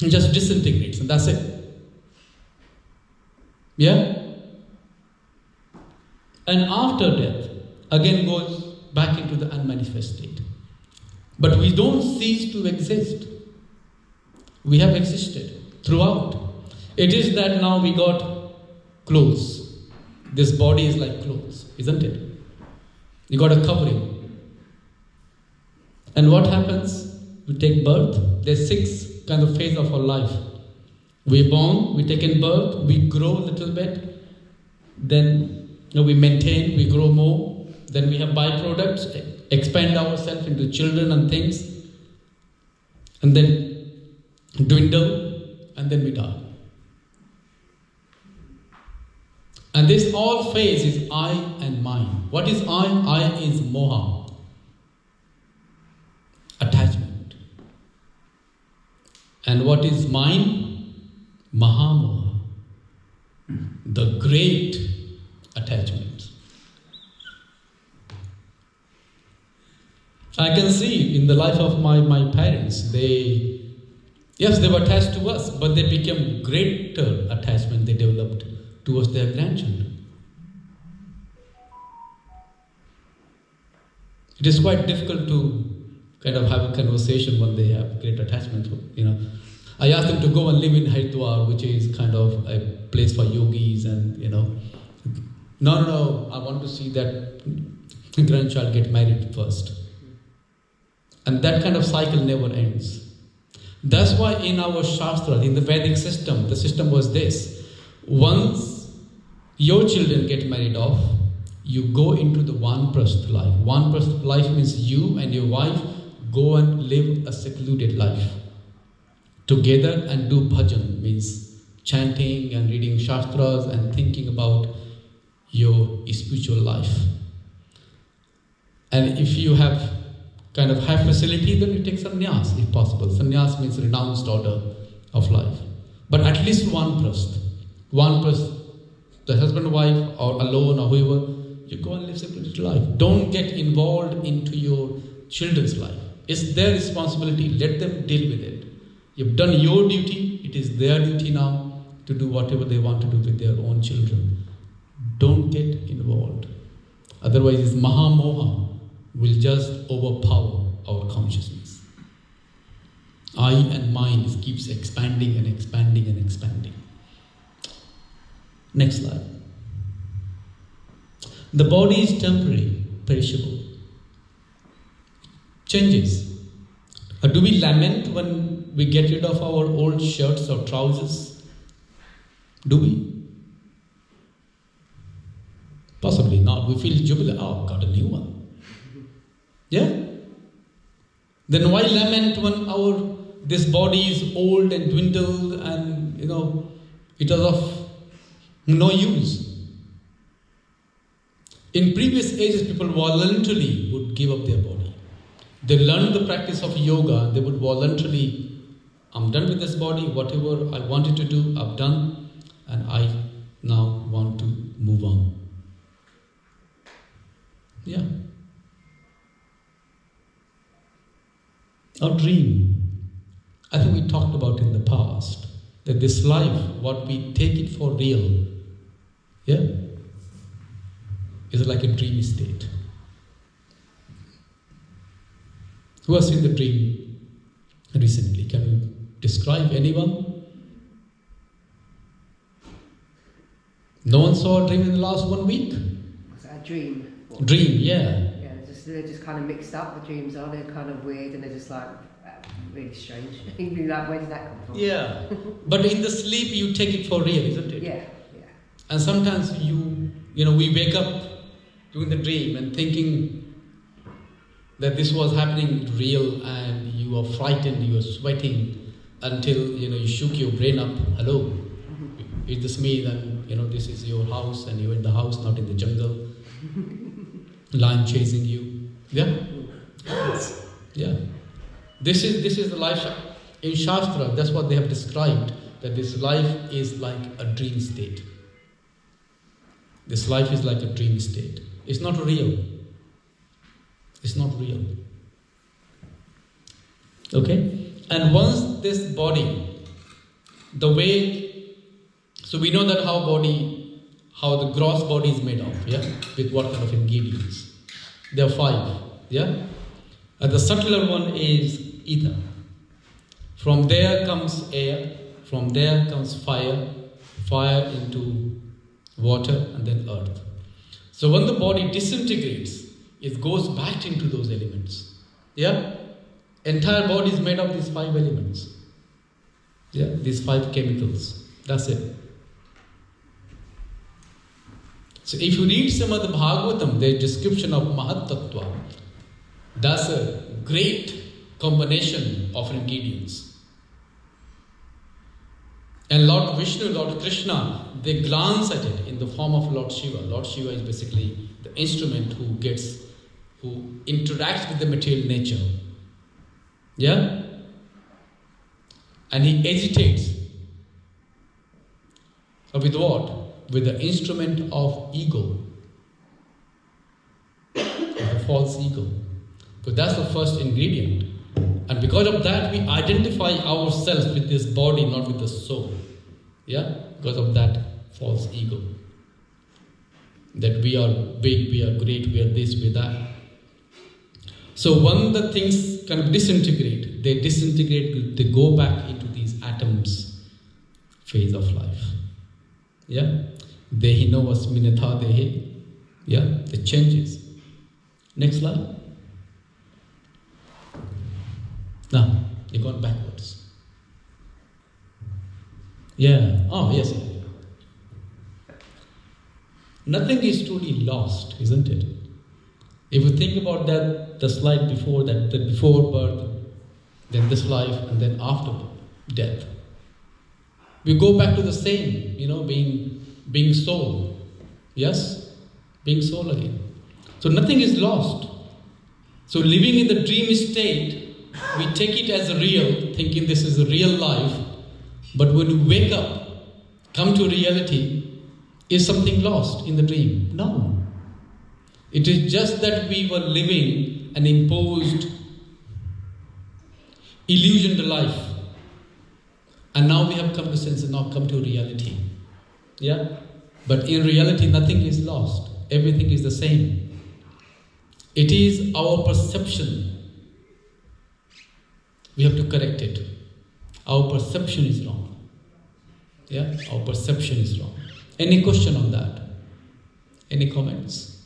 It just disintegrates and that's it. Yeah? And after death, again goes back into the unmanifest state. But we don't cease to exist. We have existed throughout. It is that now we got clothes. This body is like clothes, isn't it? You got a covering. And what happens? We take birth. There's 6 kind of phases of our life. We're born, we take in birth, we grow a little bit, then we maintain, we grow more, then we have byproducts, expand ourselves into children and things, and then dwindle, and then we die. And this all phase is I and mine. What is I? I is moha, attachment. And what is mine? Mahamoha, the great attachment. I can see in the life of my parents, they were attached to us, but they became greater attachment they developed towards their grandchildren. It is quite difficult to kind of have a conversation when they have great attachment. I asked them to go and live in Haridwar, which is kind of a place for yogis, and no, I want to see that grandchild get married first. And that kind of cycle never ends. That's why in our Shastra, in the Vedic system, the system was this. Once your children get married off, you go into the Vanprastha life. Vanprastha life means you and your wife go and live a secluded life together and do bhajan, means chanting and reading Shastras and thinking about your spiritual life. And if you have facility, then you take sannyas if possible. Sannyas means renounced order of life. But at least vanprastha, the husband and wife or alone or whoever, you go and live secluded life. Don't get involved into your children's life. It's their responsibility. Let them deal with it. You've done your duty. It is their duty now to do whatever they want to do with their own children. Don't get involved. Otherwise, this Mahamoha will just overpower our consciousness. I and mine keeps expanding and expanding and expanding. Next slide. The body is temporary, perishable. Changes. Do we lament when we get rid of our old shirts or trousers? Do we? Possibly not. We feel jubilant. Oh, got a new one. Yeah? Then why lament when this body is old and dwindled and it is of no use? In previous ages, people voluntarily would give up their body. They learned the practice of yoga and they would voluntarily, I'm done with this body, whatever I wanted to do, I've done, and I now want to move on. Yeah. Our dream, I think we talked about in the past, that this life, what we take it for real, is like a dreamy state. Who has seen the dream recently? Can you describe anyone? No one saw a dream in the last 1 week? Was that a dream? What? Dream, yeah. Yeah, they're just kind of mixed up, the dreams are. They're kind of weird and they're just like really strange. You'd be like, where did that come from? Yeah. But in the sleep you take it for real, isn't it? Yeah. And sometimes we wake up during the dream and thinking that this was happening real, and you are frightened, you are sweating until you shook your brain up. Hello, is this me? Then this is your house and you're in the house, not in the jungle. Lion chasing you. Yeah? Yeah. This is the life in Shastra. That's what they have described, that this life is like a dream state. This life is like a dream state. It's not real. It's not real. Okay? And once this body, so we know that how the gross body is made of, yeah? With what kind of ingredients? There are 5, yeah? And the subtler one is ether. From there comes air, from there comes fire into water, and then earth. So when the body disintegrates, it goes back into those elements. Yeah? Entire body is made of these 5 elements. Yeah? These 5 chemicals. That's it. So if you read some of the Bhagavatam, their description of Mahat Tattva, that's a great combination of ingredients. And Lord Vishnu, Lord Krishna, they glance at it in the form of Lord Shiva. Lord Shiva is basically the instrument who interacts with the material nature. Yeah? And he agitates. With what? with the instrument of ego, the false ego. So that's the first ingredient. And because of that, we identify ourselves with this body, not with the soul. Yeah? Because of that false ego. That we are big, we are great, we are this, we are that. So when the things kind of disintegrate, they go back into these atoms phase of life. Yeah? Dehi no asminatha dehi. Yeah? It changes. Next slide. Now, you're going backwards. Yeah. Oh, yes. Nothing is truly lost, isn't it? If you think about that, the slide before that, the before birth, then this life, and then after death. We go back to the same, being soul. Yes? Being soul again. So nothing is lost. So living in the dream state, we take it as real, thinking this is a real life. But when you wake up, come to reality, is something lost in the dream? No. It is just that we were living an imposed illusioned life. And now we have come to sense and now come to reality. Yeah? But in reality, nothing is lost. Everything is the same. It is our perception. We have to correct it. Our perception is wrong. Yeah? Our perception is wrong. Any question on that? Any comments?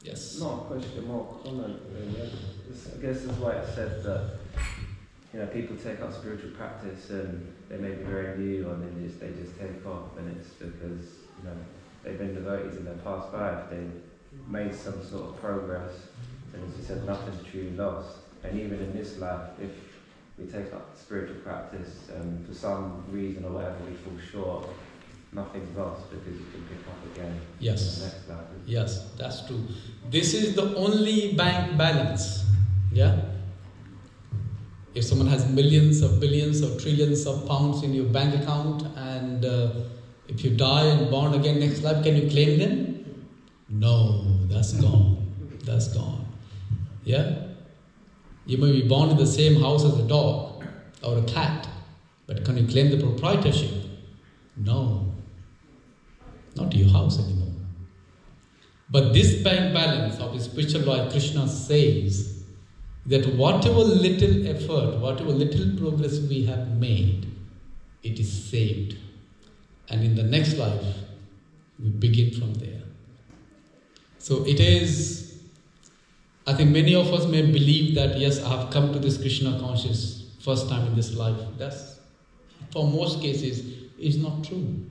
Yes. Not a question, more comment. Really. I guess that's why it said that people take up spiritual practice and they may be very new and then they just take off, and it's because they've been devotees in their past life. They made some sort of progress, and as you said, nothing's truly lost. And even in this life, if we take up spiritual practice and for some reason or whatever we fall short, nothing's lost because you can pick up again. Yes. In the next life. Yes, that's true. This is the only bank balance. Yeah? If someone has millions or billions or trillions of pounds in your bank account, and if you die and born again next life, can you claim them? No, that's gone. That's gone. Yeah? You may be born in the same house as a dog or a cat, but can you claim the proprietorship? No. Not your house anymore. But this bank balance of spiritual life, Krishna says that whatever little effort, whatever little progress we have made, it is saved. And in the next life, we begin from there. So it is, I think many of us may believe that, yes, I have come to this Krishna conscious first time in this life. That's, for most cases, is not true.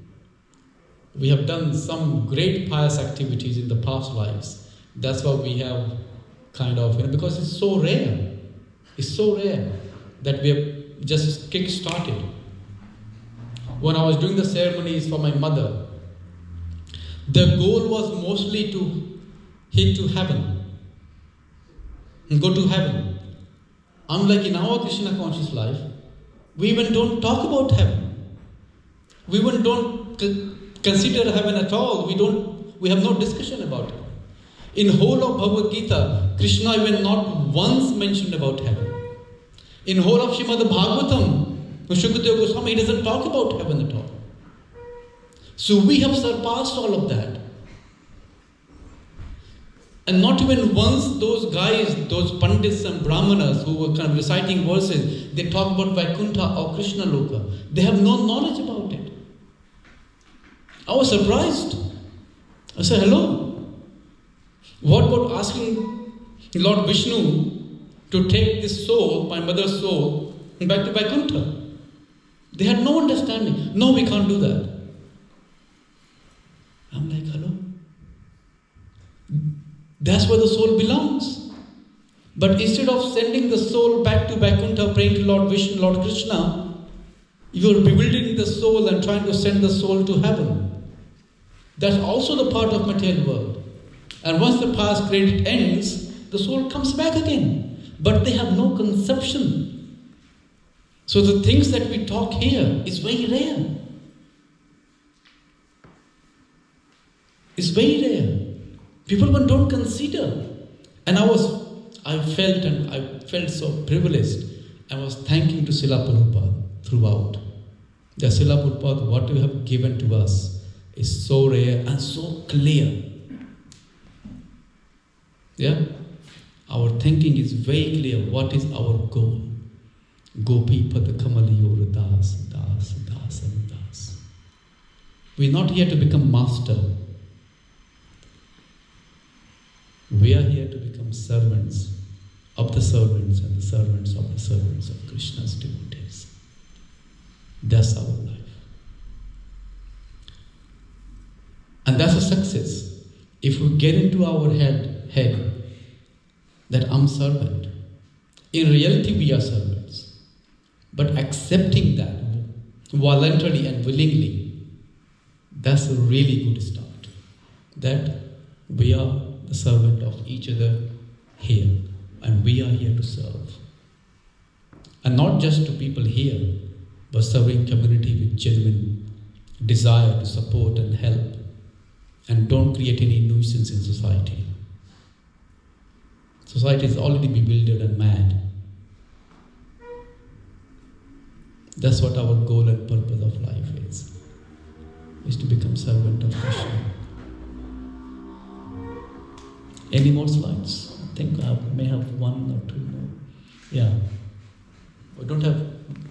We have done some great pious activities in the past lives. That's why we have kind of, because it's so rare. It's so rare that we have just kick-started. When I was doing the ceremonies for my mother, the goal was mostly to hit to heaven, go to heaven. Unlike in our Krishna conscious life, we even don't talk about heaven. We even don't consider heaven at all. We have no discussion about it. In whole of Bhagavad Gita, Krishna even not once mentioned about heaven. In whole of Srimad Bhagavatam, Shukadeva Goswami, he doesn't talk about heaven at all. So we have surpassed all of that. And not even once those guys, those Pandits and Brahmanas who were kind of reciting verses, they talk about Vaikuntha or Krishna Loka. They have no knowledge about it. I was surprised. I said, hello. What about asking Lord Vishnu to take this soul, my mother's soul, back to Vaikuntha? They had no understanding. No, we can't do that. I'm like, hello? That's where the soul belongs. But instead of sending the soul back to Vaikuntha, praying to Lord Vishnu, Lord Krishna, you are bewildering the soul and trying to send the soul to heaven. That's also the part of material world. And once the past credit ends, the soul comes back again. But they have no conception. So the things that we talk here is very rare. It's very rare. People don't consider. And I felt so privileged. I was thanking to Srila Prabhupada throughout. The Srila Prabhupada, what you have given to us is so rare and so clear. Yeah? Our thinking is very clear. What is our goal? Gopi Pada Kamaliyor Das, Das, Das and Das. We're not here to become master. We are here to become servants of the servants and the servants of the servants of Krishna's devotees. That's our life. And that's a success. If we get into our head that I'm servant, in reality we are servants. But accepting that voluntarily and willingly, that's a really good start. That we are the servant of each other here, and we are here to serve. And not just to people here, but serving community with genuine desire to support and help, and don't create any nuisance in society. Society is already bewildered and mad. That's what our goal and purpose of life is to become servant of Krishna. Any more slides? I think I may have one or two more. Yeah. We don't have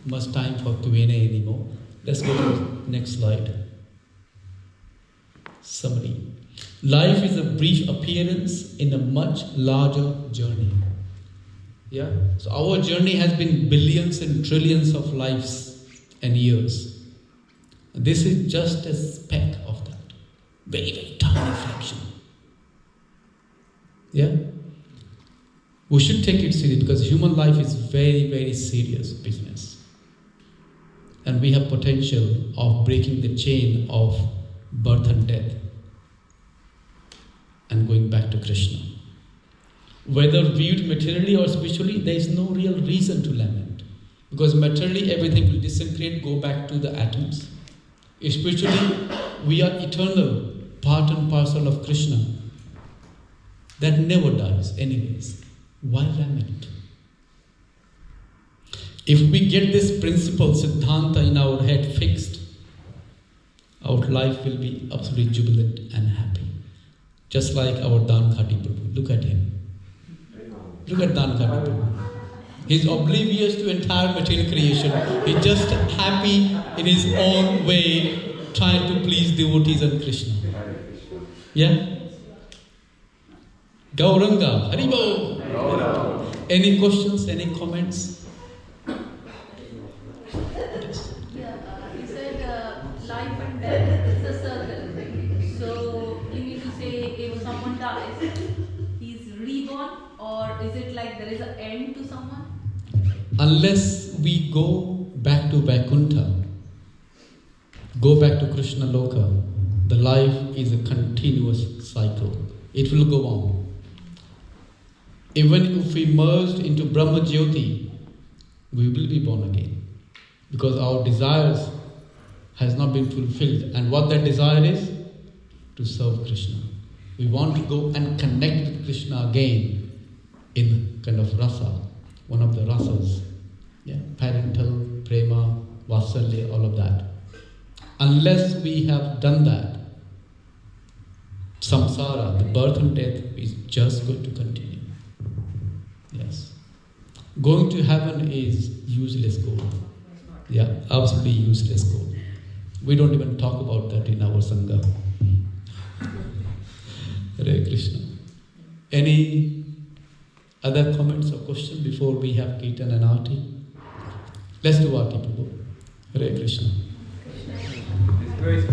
much time for Q&A anymore. Let's go to the next slide. Summary. Life is a brief appearance in a much larger journey. Yeah? So our journey has been billions and trillions of lives and years. This is just a speck of that. Very, very tiny fraction. Yeah? We should take it seriously because human life is very, very serious business. And we have potential of breaking the chain of birth and death and going back to Krishna. Whether viewed materially or spiritually, there is no real reason to lament. Because materially everything will disintegrate, go back to the atoms. Spiritually, we are eternal, part and parcel of Krishna. That never dies anyways. Why lament? If we get this principle, Siddhanta, in our head fixed, our life will be absolutely jubilant and happy. Just like our Dankhati Prabhu. Look at him. Look at Dankhati Prabhu. He's oblivious to entire material creation. He's just happy in his own way, trying to please devotees and Krishna. Yeah? Gauranga, Haribo. Any questions, any comments? Yes. Yeah, you said life and death is a circle. So you mean to say if someone dies, he's reborn, or is it like there is an end to someone? Unless we go back to Vaikuntha, go back to Krishna Loka, the life is a continuous cycle. It will go on. Even if we merged into Brahma Jyoti, we will be born again. Because our desires has not been fulfilled. And what that desire is? To serve Krishna. We want to go and connect with Krishna again in kind of rasa, one of the rasas. Yeah, parental, prema, vatsalya, all of that. Unless we have done that, samsara, the birth and death, is just going to continue. Yes. Going to heaven is useless goal. Yeah, absolutely useless goal. We don't even talk about that in our Sangha. Hare Krishna. Any other comments or questions before we have Kirtan and Arati? Let's do Arati, Prabhu. Hare Krishna. This grace